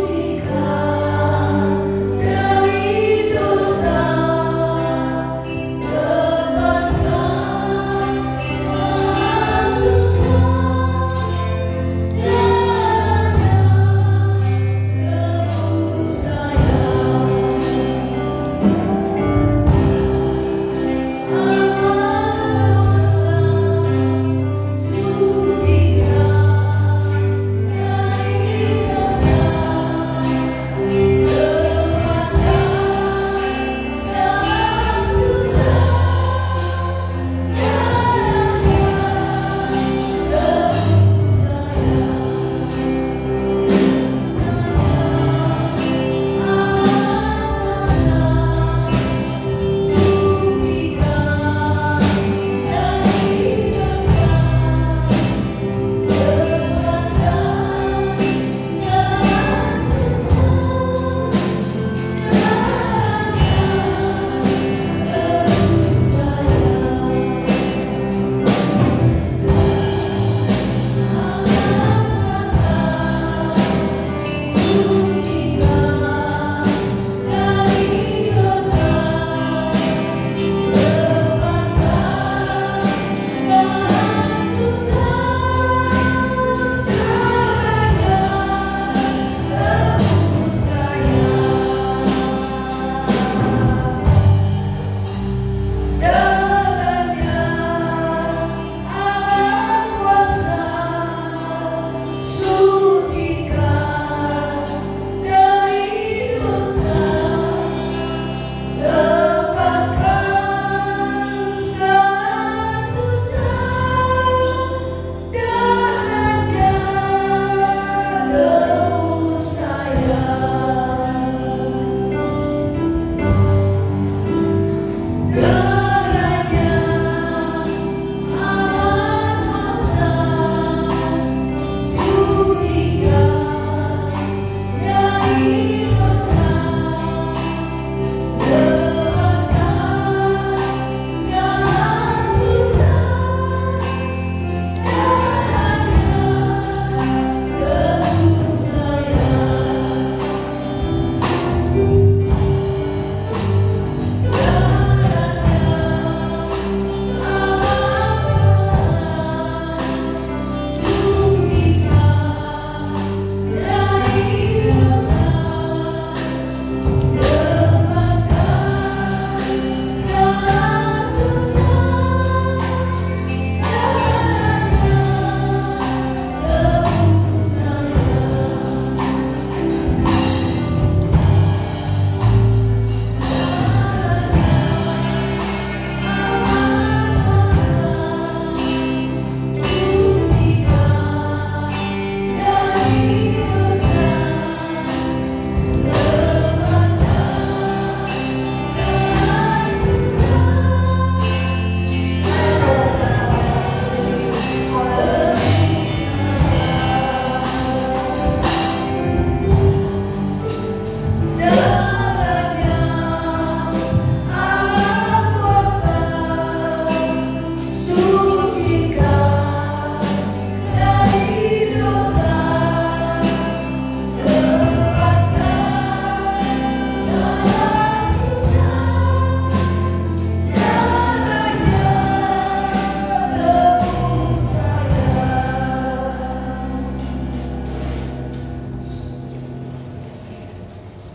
Sucikan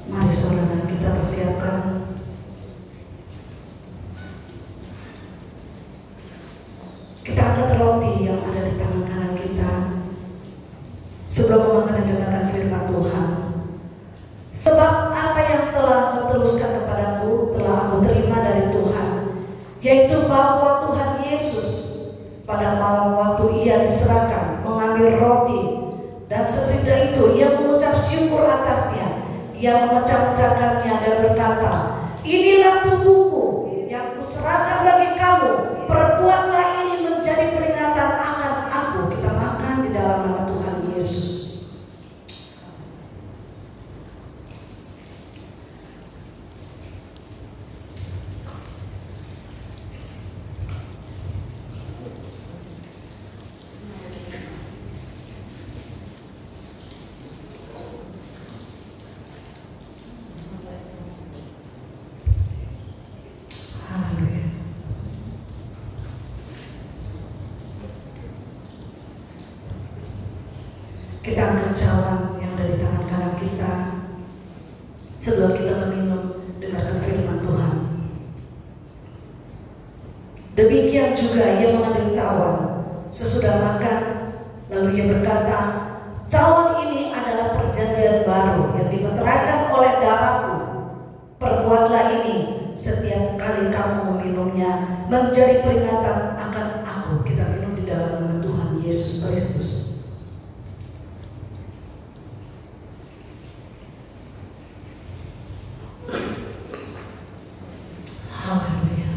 Mari saudara kita persiapkan. Kita angkat roti yang ada di tangan kanan kita sebelum memakan dan dengarkan firman Tuhan. Sebab apa yang telah Kau teruskan kepadaku telah aku terima dari Tuhan, yaitu bahwa Tuhan Yesus pada malam waktu Ia diserahkan mengambil roti, dan sesudah itu Ia mengucap syukur atasnya. Ia memecah-mecahkannya dan berkata, "Inilah tubuhku yang kuserahkan bagi kamu. Perbuatlah ini menjadi peringatan akan aku." Kita makan di dalam nama Tuhan Yesus. Kita angkat cawan yang ada di tangan kanan kita sebelum kita meminum, dengarkan firman Tuhan. Demikian juga Ia mengambil cawan sesudah makan, lalu Ia berkata, "Cawan ini adalah perjanjian baru yang dimeteraikan oleh darahku. Perbuatlah ini setiap kali kamu meminumnya menjadi peringatan akan aku." Kita minum di dalam nama Tuhan Yesus Kristus. Haleluya,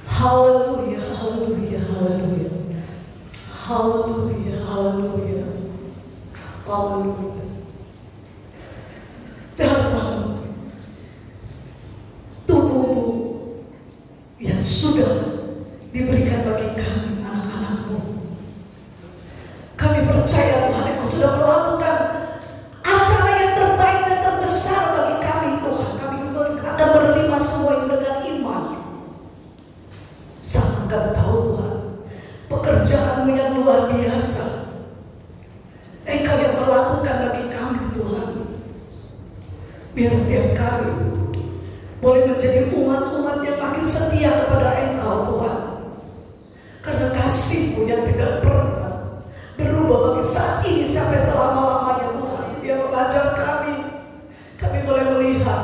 haleluya, haleluya, haleluya, haleluya, haleluya, haleluya. Dalam tubuhmu yang sudah diberikan bagi kami anak-anakmu, kami percaya Tuhan, Engkau sudah melakukan acara yang terbaik dan terbesar bagi kami Tuhan. Kami akan menerima semua yang dengan iman. Saat kami tahu Tuhan, pekerjaan-Mu yang luar biasa, Engkau yang melakukan bagi kami Tuhan. Biar setiap kali boleh menjadi umat-umat yang makin setia kepada Engkau Tuhan, karena kasih-Mu yang tidak pernah berubah bagi saat ini sampai selama-lamanya Tuhan. Biar mengajar kami boleh melihat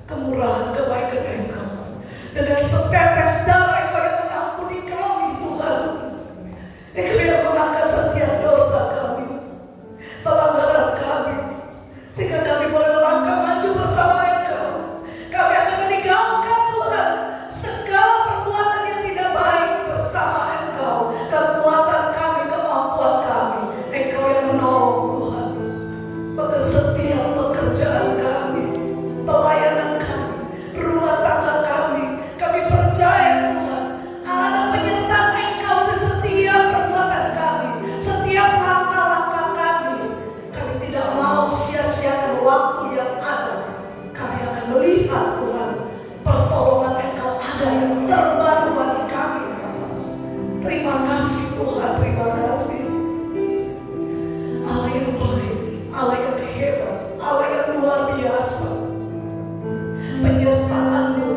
kemurahan kebaikan Engkau, dan dari setetes darah Engkau yang mengampuni kami Tuhan. Engkau yang mengangkat setiap dosa kami, pelanggaran kami, sehingga kami boleh melangkah maju bersama Engkau. Kami akan meninggalkan Tuhan segala perbuatan yang tidak baik bersama Engkau. Kekuatan kami, kemampuan kami, Engkau yang menolong Tuhan. Maka setiap pekerjaan kami, pelayanan kami, rumah tangga kami percaya Tuhan ada penyertaan Engkau di setiap perbuatan kami, setiap langkah-langkah kami. Kami tidak mau sia-siakan waktu yang ada. Kami akan melihat Tuhan, pertolongan Engkau ada yang terbaru bagi kami. Terima kasih Tuhan, terima kasih. Allah yang baik, Allah yang hebat, Allah yang luar biasa. Penyertaan-Mu,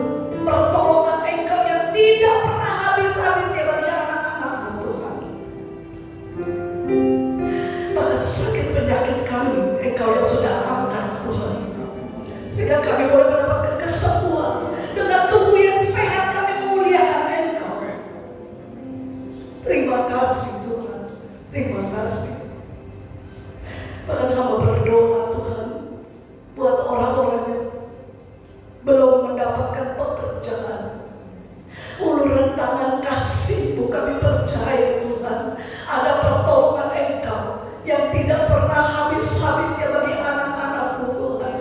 pertolongan Engkau yang tidak pernah habis-habisnya bagi anak-anak-Mu Tuhan. Bahkan sakit penyakit kami, Engkau yang sudah angkat Tuhan, sehingga kami boleh mendapatkan kesembuhan. Dengan tubuh yang sehat kami memuliakan Engkau. Terima kasih Tuhan, terima kasih. Bahkan hamba berdoa Tuhan buat orang-orang yang belum mendapatkan pekerjaan. Uluran tangan kasih-Mu, kami percaya Tuhan ada pertolongan Engkau yang tidak pernah habis-habisnya bagi anak-anak-Mu Tuhan.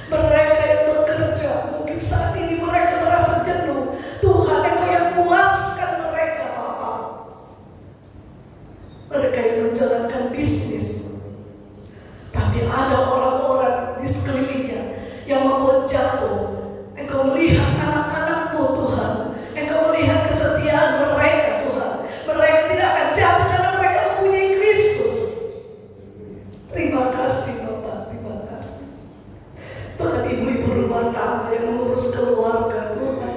Mereka yang bekerja, mungkin saat ini mereka merasa jenuh. Tuhan, Engkau yang puaskan mereka Bapa. Mereka yang menjalankan bisnis, tapi ada orang-orang di sekelilingnya yang membuat jatuh. Engkau melihat anak-anak-Mu Tuhan, Engkau melihat kesetiaan mereka Tuhan. Mereka tidak akan jatuh karena mereka mempunyai Kristus. Terima kasih Bapak, terima tangga, yang mengurus keluarga Tuhan.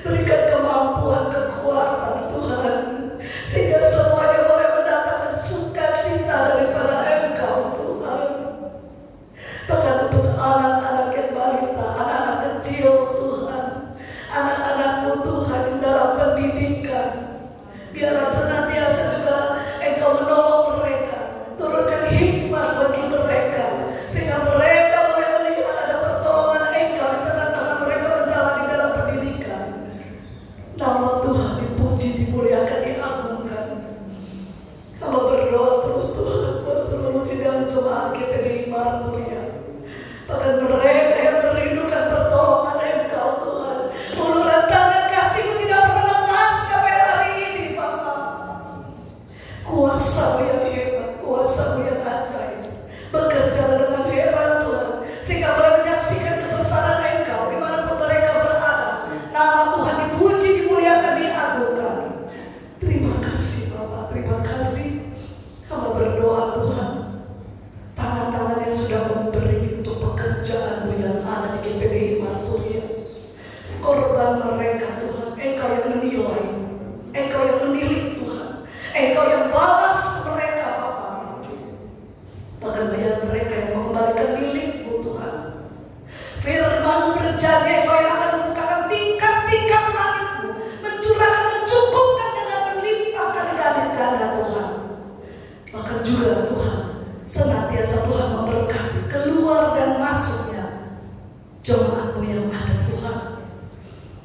Berikan kemampuan, kekuatan Tuhan, sehingga semuanya boleh mendatangkan sukacita daripada Engkau Tuhan. Bahkan untuk anak-anak yang balita, anak-anak kecil Tuhan, anak-anakmu Tuhan yang dalam pendidikan, biarlah senantiasa juga Engkau menolong mereka, turunkan hikmat bagi mereka, sehingga mereka boleh melihat ada pertolongan Engkau di tengah-tengah mereka menjalani dalam pendidikan. Nama Tuhan dipuji, dimuliakan, diagungkan. Hamba berdoa terus Tuhan buat seluruh sidang jemaat GPDI Marturia, bahkan mereka yang merindukan pertolongan Engkau Tuhan. Uluran tangan kasih-Mu tidak pernah lemas sampai hari ini Bapa. Kuasa-Mu yang hebat, Kuasa-Mu yang ajaib, bekerja dengan hebat Tuhan, sehingga boleh menyaksikan kebesaran Engkau dimanapun mereka berada. Nama Tuhan dipuji, dimuliakan, diagungkan. Terima kasih Bapa, terima kasih. Hamba berdoa Tuhan, tangan-tangan yang sudah memberi untuk pekerjaan-Mu yang ada di GPDI Marturia, korban mereka Tuhan, Engkau yang menilai, Engkau yang menilik Tuhan, Engkau yang balas mereka Bapa. Bahkan biar mereka yang mengembalikan milik-Mu Tuhan. Firman-Mu berjanji Engkau yang akan membukakan tingkat-tingkat langit-Mu, mencurahkan, mencukupkan dengan melimpah kali ganda Tuhan. Bahkan juga Tuhan, senantiasa Tuhan memberkati keluar dan masuknya jemaat-Mu yang ada Tuhan,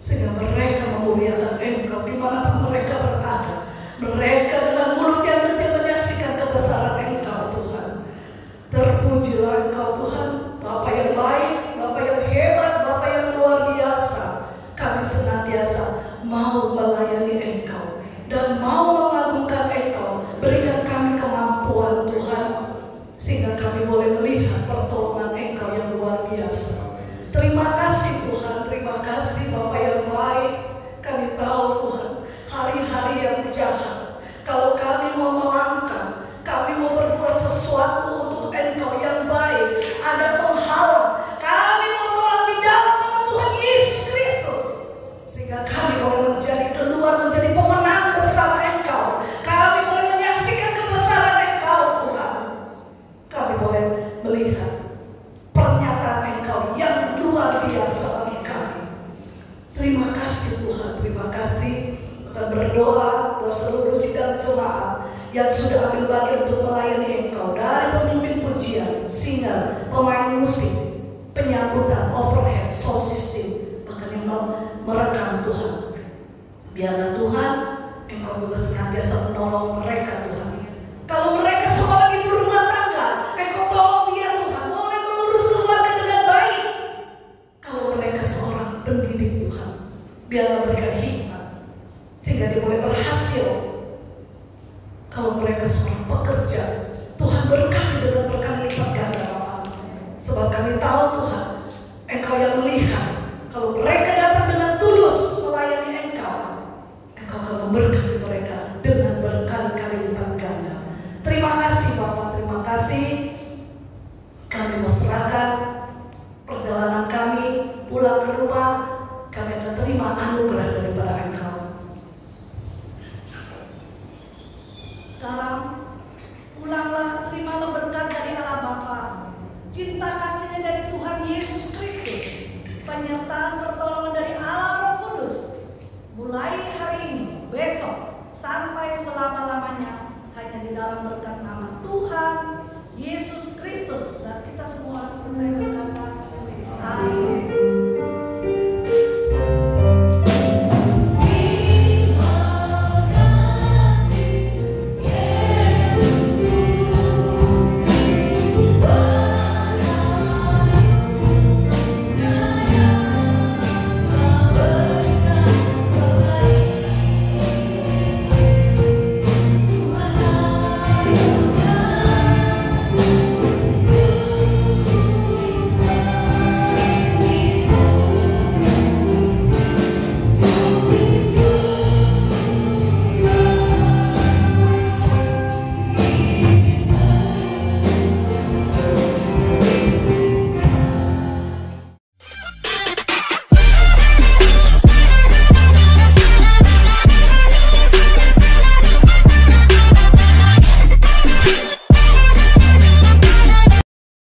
sehingga mereka memuliakan Engkau dimanapun mereka berada. Mereka dengan mulut yang kecil menyaksikan kebesaran Engkau Tuhan. Terpujilah Engkau Tuhan, Bapa yang baik, Bapa yang hebat, Bapa yang luar biasa. Kami senantiasa mau melayani Engkau dan mau mengagungkan Engkau. Berikan kami kemampuan Tuhan, sehingga kami boleh melihat pertolongan Engkau yang luar biasa. Terima kasih Tuhan, terima kasih Bapa yang baik. Kami tahu Tuhan, hari-hari yang jahat, kalau kami mau melangkah, kami mau berbuat sesuatu untuk Engkau yang baik, ada penghalang. Kami mau tolak di dalam nama Tuhan Yesus Kristus, sehingga kami boleh menjadi keluar, menjadi pemenang bersama Engkau. Kami boleh menyaksikan kebesaran Engkau Tuhan. Kami boleh melihat pernyataan Engkau yang luar biasa bagi kami. Terima kasih Tuhan, terima kasih. Kita berdoa buat seluruh sidang jemaat yang sudah ambil bagian untuk melayani Engkau, dari pemimpin pujian, singer, pemain musik, penyambutan, overhead, sound system, bahkan yang merekam Tuhan. Biarlah Tuhan, Engkau juga senantiasa menolong mereka Tuhan. Kalau mereka seorang ibu rumah tangga, Engkau tolong dia Tuhan, boleh mengurus keluarga dengan baik. Kalau mereka seorang pendidik Tuhan, biarlah berikan hikmat, sehingga dia boleh berhasil. Kalau mereka seorang pekerja, Tuhan berkati dengan berkali lipat ganda Bapa. Sebab kami tahu Tuhan, Engkau yang melihat, kalau mereka datang dengan tulus melayani Engkau, Engkau akan memberkati mereka dengan berkali-kali lipat ganda. Terima kasih Bapa, terima kasih. Kami mau serahkan perjalanan kami pulang ke rumah. Kami akan terima anugerah daripada Engkau. Sekarang pulanglah, terimalah berkat dari Allah Bapa, cinta kasihnya dari Tuhan Yesus Kristus, penyertaan pertolongan dari Allah Roh Kudus, mulai hari ini, besok, sampai selama-lamanya, hanya di dalam berkat nama Tuhan Yesus Kristus. Dan kita semua percaya